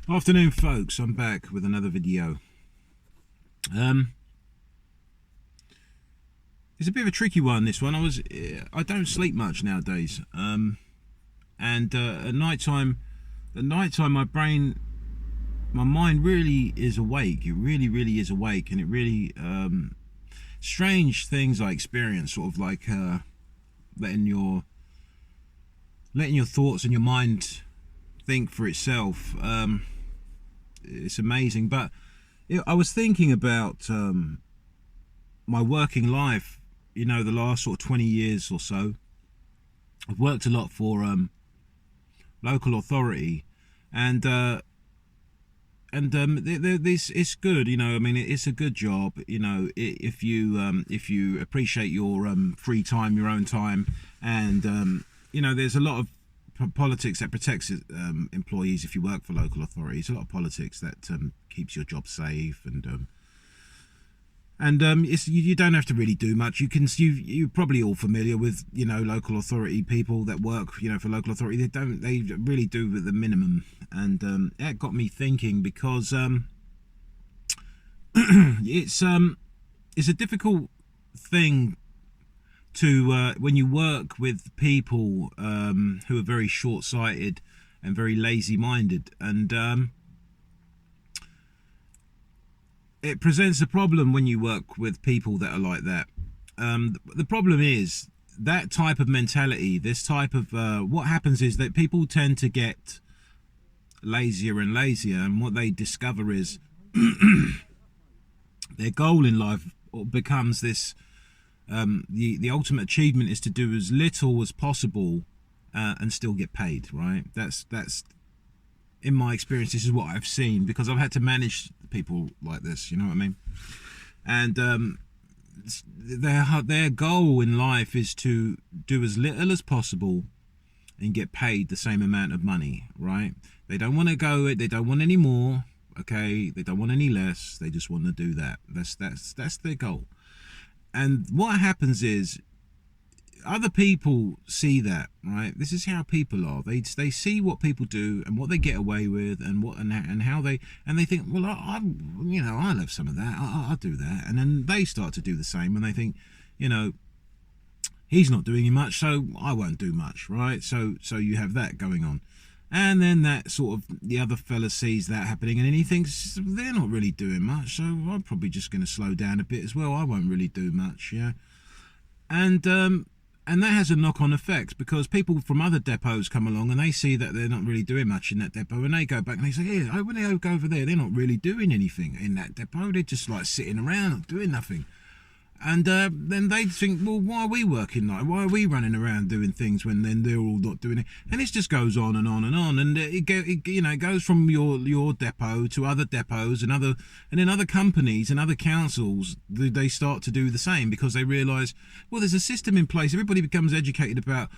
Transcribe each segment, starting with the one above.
Afternoon, folks. I'm back with another video. Um, it's a bit of a tricky one. This one. I don't sleep much nowadays. And at night time, my mind really is awake. It really, really is awake, and it really strange things I experience. Sort of like letting your letting your thoughts and your mind think for itself. It's amazing, but I was thinking about my working life. The last sort of 20 years or so, I've worked a lot for local authority, and this it's good. I mean, it's a good job. If you appreciate your free time, your own time, and there's a lot of politics that protects employees if you work for local authorities. A lot of politics that keeps your job safe, and you don't have to really do much. You're probably all familiar with local authority people that work for local authority. They really do the minimum, and that got me thinking, because it's a difficult thing to when you work with people who are very short-sighted and very lazy-minded, and it presents a problem when you work with people that are like that. The problem is that type of mentality, this type of what happens is that people tend to get lazier and lazier, and what they discover is their goal in life becomes this. The ultimate achievement is to do as little as possible and still get paid, right? That's in my experience, this is what I've seen, because I've had to manage people like this, you know what I mean? And their goal in life is to do as little as possible and get paid the same amount of money, right? They don't want to they don't want any more, okay? They don't want any less. They just want to do that. That's their goal. And what happens is, other people see that, right? This is how people are. They see what people do and what they get away with, and how they think, well, I'll have some of that. I'll do that, and then they start to do the same, and they think, he's not doing much, so I won't do much, right? So you have that going on, and then that sort of the other fella sees that happening, and then he thinks they're not really doing much, so I'm probably just going to slow down a bit as well. I won't really do much, yeah, and that has a knock-on effect, because people from other depots come along and they see that they're not really doing much in that depot, and they go back and they say, yeah, when they go over there, they're not really doing anything in that depot. They're just like sitting around, not doing nothing. And then they think, well, why are we working like? Why are we running around doing things when then they're all not doing it? And it just goes on and on and on. And it goes from your depot to other depots and then other companies and other councils. They start to do the same, because they realise, well, there's a system in place. Everybody becomes educated about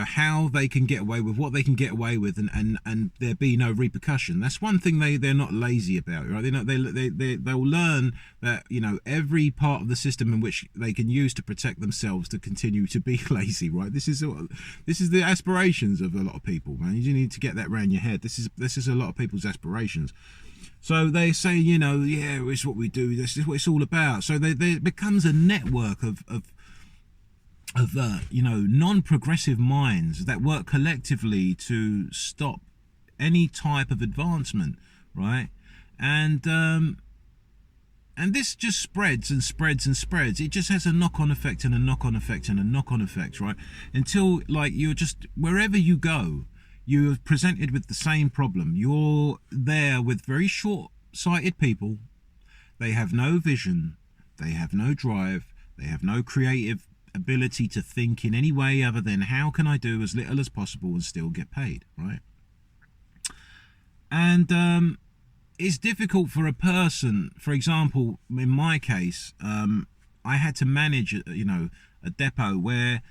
how they can get away with what they can get away with, and there be no repercussion. That's one thing they're not lazy about, right? They'll learn that every part of the system in which they can use to protect themselves to continue to be lazy, right? This is the aspirations of a lot of people, man. You need to get that around your head. This is a lot of people's aspirations. So they say, yeah, it's what we do. This is what it's all about. So there becomes a network of non-progressive minds that work collectively to stop any type of advancement, right? And this just spreads and spreads and spreads. It just has a knock-on effect and a knock-on effect and a knock-on effect, right? Until, like, you're just, wherever you go, you're presented with the same problem. You're there with very short-sighted people. They have no vision. They have no drive. They have no creative ability to think in any way other than, how can I do as little as possible and still get paid, right? And it's difficult for a person. For example, in my case, I had to manage a depot where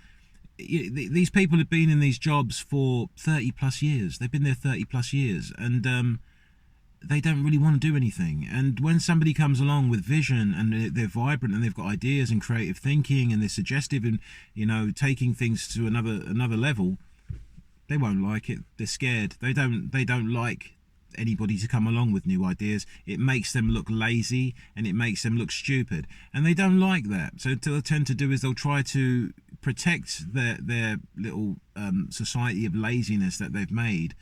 these people have been in these jobs for 30 plus years. They've been there 30 plus years, and they don't really want to do anything. And when somebody comes along with vision, and they're vibrant, and they've got ideas and creative thinking, and they're suggestive, and taking things to another level, they won't like it. They're scared. They don't like anybody to come along with new ideas. It makes them look lazy and it makes them look stupid, and they don't like that. So what they'll tend to do is they'll try to protect their little society of laziness that they've made,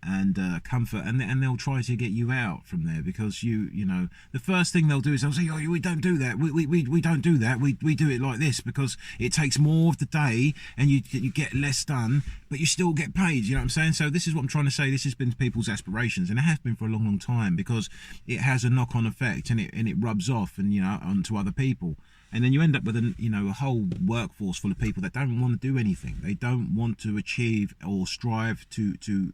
and comfort, and they'll try to get you out from there, because you know, the first thing they'll do is they'll say, oh, we don't do that, we don't do that, we do it like this because it takes more of the day and you get less done, but you still get paid. You know what I'm saying? So this is what I'm trying to say. This has been people's aspirations, and it has been for a long time, because it has a knock-on effect, and it rubs off, and you know, onto other people. And then you end up with a whole workforce full of people that don't want to do anything. They don't want to achieve or strive to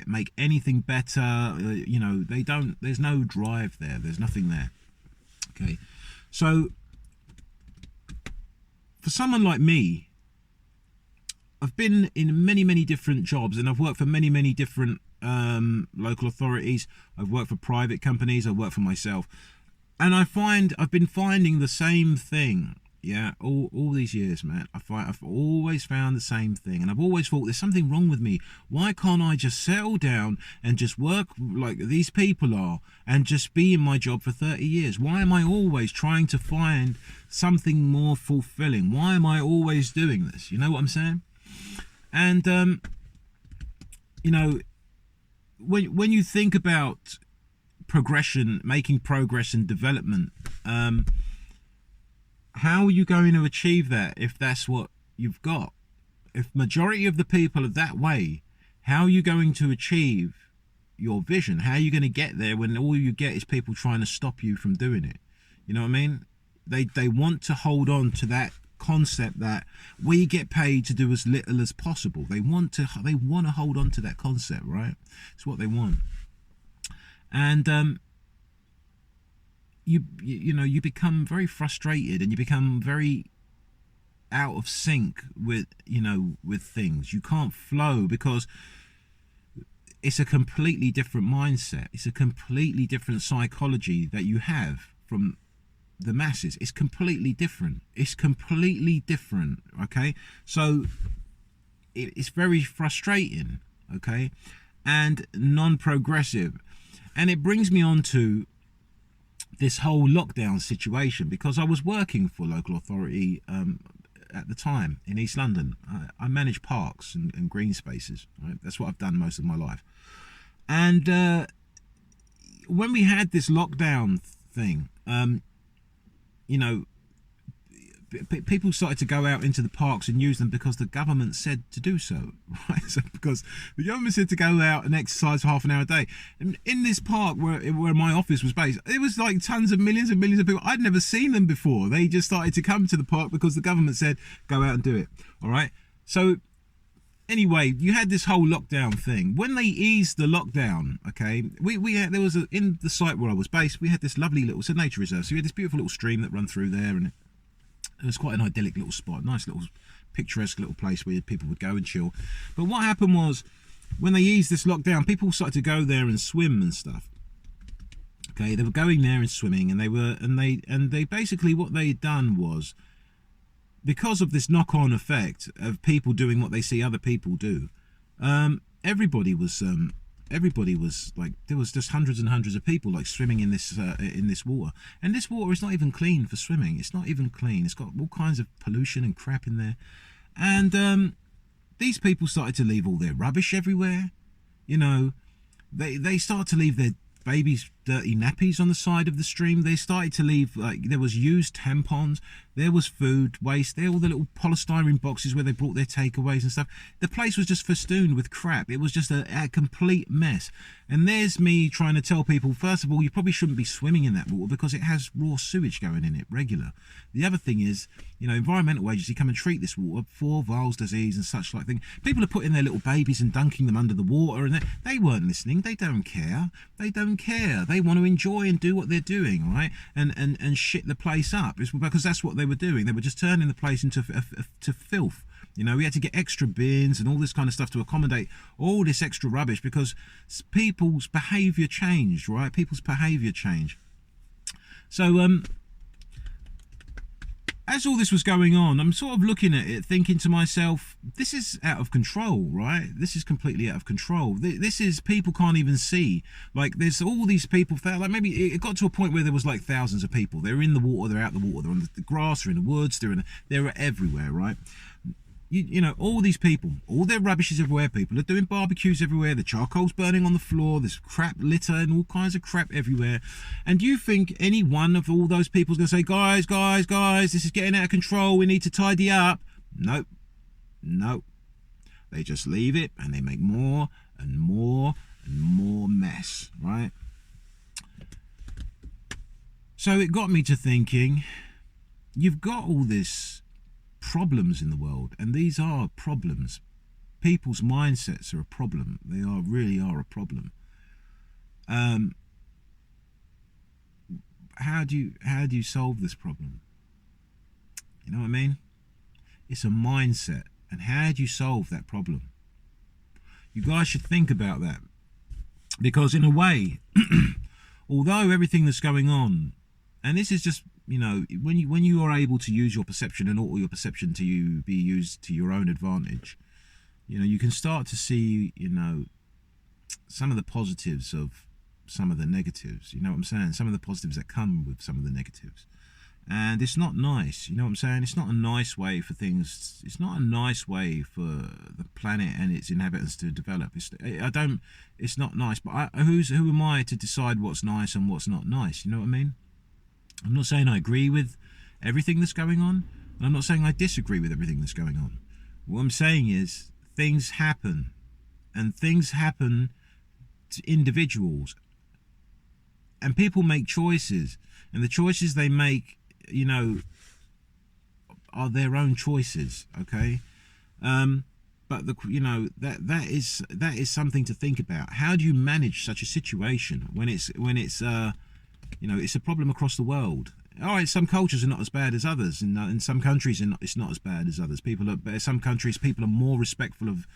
make anything better. You know, they don't. There's no drive there. There's nothing there. Okay, so for someone like me, I've been in many different jobs, and I've worked for many different local authorities. I've worked for private companies. I've worked for myself. And I've been finding the same thing, yeah, all these years, man. I've always found the same thing, and I've always thought there's something wrong with me. Why can't I just settle down and just work like these people are, and just be in my job for 30 years? Why am I always trying to find something more fulfilling? Why am I always doing this? You know what I'm saying? And you know, when you think about progression, making progress and development, how are you going to achieve that if that's what you've got? If majority of the people are that way, how are you going to achieve your vision? How are you going to get there when all you get is people trying to stop you from doing it? You know what I mean? They want to hold on to that concept that we get paid to do as little as possible. They want to hold on to that concept, right? It's what they want. And you know, you become very frustrated, and you become very out of sync with, you know, with things. You can't flow, because it's a completely different mindset. It's a completely different psychology that you have from the masses. It's completely different. It's completely different. Okay, so it's very frustrating. Okay, and non-progressive. And it brings me on to this whole lockdown situation, because I was working for local authority at the time in East London. I manage parks and green spaces, right? That's what I've done most of my life. And when we had this lockdown thing, you know, people started to go out into the parks and use them because the government said to do so, right? So because the government said to go out and exercise for half an hour a day. And in this park where my office was based, it was like tons of millions and millions of people. I'd never seen them before. They just started to come to the park because the government said go out and do it. All right. So anyway, you had this whole lockdown thing. When they eased the lockdown, okay, there was in the site where I was based, we had this lovely little, it's a nature reserve, so we had this beautiful little stream that ran through there, and it was quite an idyllic little spot, nice little picturesque little place where people would go and chill. But what happened was, when they eased this lockdown, people started to go there and swim and stuff. Okay, they were going there and swimming, and they basically, what they'd done was, because of this knock-on effect of people doing what they see other people do, everybody was like, there was just hundreds and hundreds of people like swimming in this water, and this water is not even clean for swimming. It's not even clean. It's got all kinds of pollution and crap in there, and these people started to leave all their rubbish everywhere. You know, they started to leave their babies' dirty nappies on the side of the stream. They started to leave, like, there was used tampons, there was food waste, there were all the little polystyrene boxes where they brought their takeaways and stuff. The place was just festooned with crap. It was just a complete mess. And there's me trying to tell people, first of all, you probably shouldn't be swimming in that water because it has raw sewage going in it regular. The other thing is, you know, environmental agency come and treat this water for Weil's disease and such like thing. People are putting their little babies and dunking them under the water, and they weren't listening. They don't care. They don't care. They want to enjoy and do what they're doing, right? And shit the place up. It's because that's what they were doing. They were just turning the place into to filth. You know, we had to get extra bins and all this kind of stuff to accommodate all this extra rubbish because people's behaviour changed, right? People's behaviour changed. So as all this was going on, I'm sort of looking at it, thinking to myself, this is out of control, right? This is completely out of control. This is, people can't even see. Like, there's all these people, like maybe it got to a point where there was like thousands of people. They're in the water, they're out the water, they're on the grass, they're in the woods, they're everywhere, right? You know, all these people, all their rubbish is everywhere. People are doing barbecues everywhere. The charcoal's burning on the floor. There's crap litter and all kinds of crap everywhere. And do you think any one of all those people is going to say, guys, this is getting out of control. We need to tidy up? Nope. Nope. They just leave it and they make more and more and more mess, right? So it got me to thinking, you've got all this problems in the world, and these are problems. People's mindsets are a problem. They really are a problem. How do you solve this problem? You know what I mean? It's a mindset. And how do you solve that problem? You guys should think about that, because in a way, although everything that's going on, and this is just, you know, when you are able to use your perception and all your perception to be used to your own advantage, you know, you can start to see, you know, some of the positives of some of the negatives. You know what I'm saying? Some of the positives that come with some of the negatives. And it's not nice, you know what I'm saying? It's not a nice way for things. It's not a nice way for the planet and its inhabitants to develop. It's not nice. But who am I to decide what's nice and what's not nice? You know what I mean? I'm not saying I agree with everything that's going on, and I'm not saying I disagree with everything that's going on. What I'm saying is things happen, and things happen to individuals, and people make choices, and the choices they make, you know, are their own choices, okay? But you know, that is something to think about. How do you manage such a situation when it's you know, it's a problem across the world. All right, some cultures are not as bad as others, and in some countries it's not as bad as others. Some countries, people are more respectful of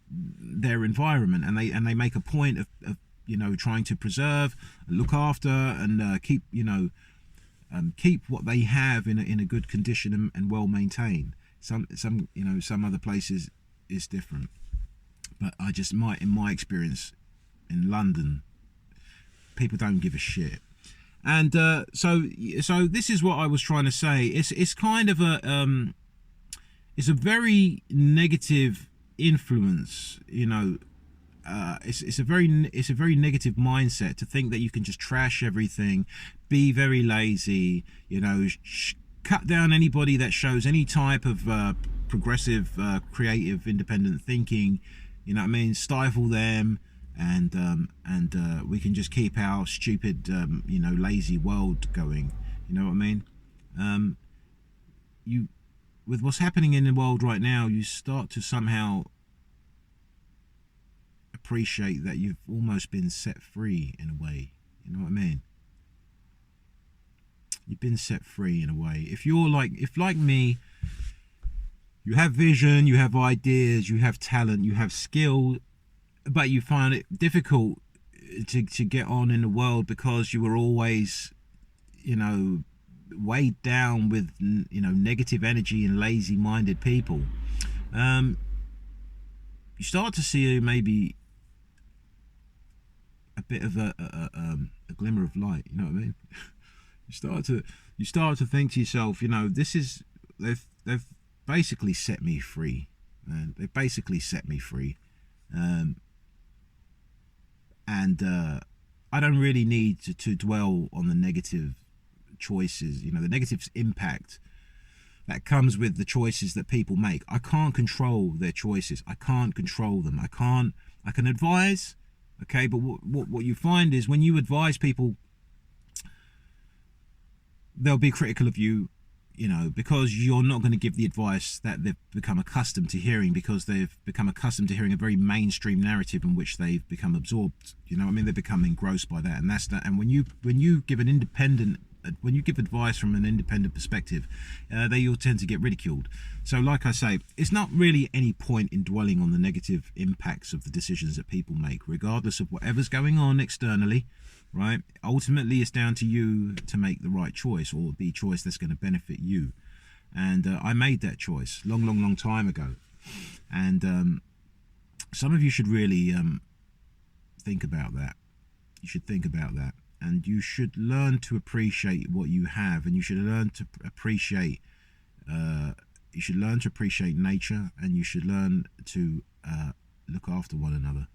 their environment, and they make a point of you know, trying to preserve, look after, and keep, you know, keep what they have in a good condition and well maintained. Some you know, some other places is different, but in my experience in London, people don't give a shit. And so this is what I was trying to say. It's kind of it's a very negative influence, you know. It's a very negative mindset to think that you can just trash everything, be very lazy, you know, cut down anybody that shows any type of progressive, creative, independent thinking. You know what I mean? Stifle them. And we can just keep our stupid, you know, lazy world going. You know what I mean? With what's happening in the world right now, you start to somehow appreciate that you've almost been set free in a way. You know what I mean? You've been set free in a way. If like me, you have vision, you have ideas, you have talent, you have skill, but you find it difficult to get on in the world because you were always, you know, weighed down with, you know, negative energy and lazy-minded people. You start to see maybe a bit of a glimmer of light. You know what I mean? you start to think to yourself, you know, they've basically set me free, man. They've basically set me free. And I don't really need to dwell on the negative choices, you know, the negative impact that comes with the choices that people make. I can't control their choices. I can't control them. I can advise, okay, but what you find is when you advise people, they'll be critical of you, you know, because you're not going to give the advice that they've become accustomed to hearing, because they've become accustomed to hearing a very mainstream narrative in which they've become absorbed. You know what I mean? They become engrossed by that, and that's that. And when you give when you give advice from an independent perspective, they all tend to get ridiculed. So like I say, it's not really any point in dwelling on the negative impacts of the decisions that people make, regardless of whatever's going on externally, right? Ultimately, it's down to you to make the right choice, or the choice that's going to benefit you. And I made that choice long time ago. And some of you should really think about that. You should think about that. And you should learn to appreciate what you have, and you should learn to appreciate nature, and you should learn to look after one another.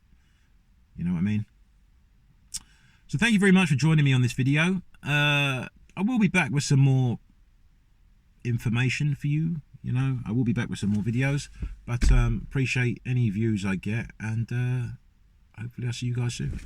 You know what I mean? So thank you very much for joining me on this video. I will be back with some more information for you. You know, I will be back with some more videos, but appreciate any views I get, and hopefully I'll see you guys soon.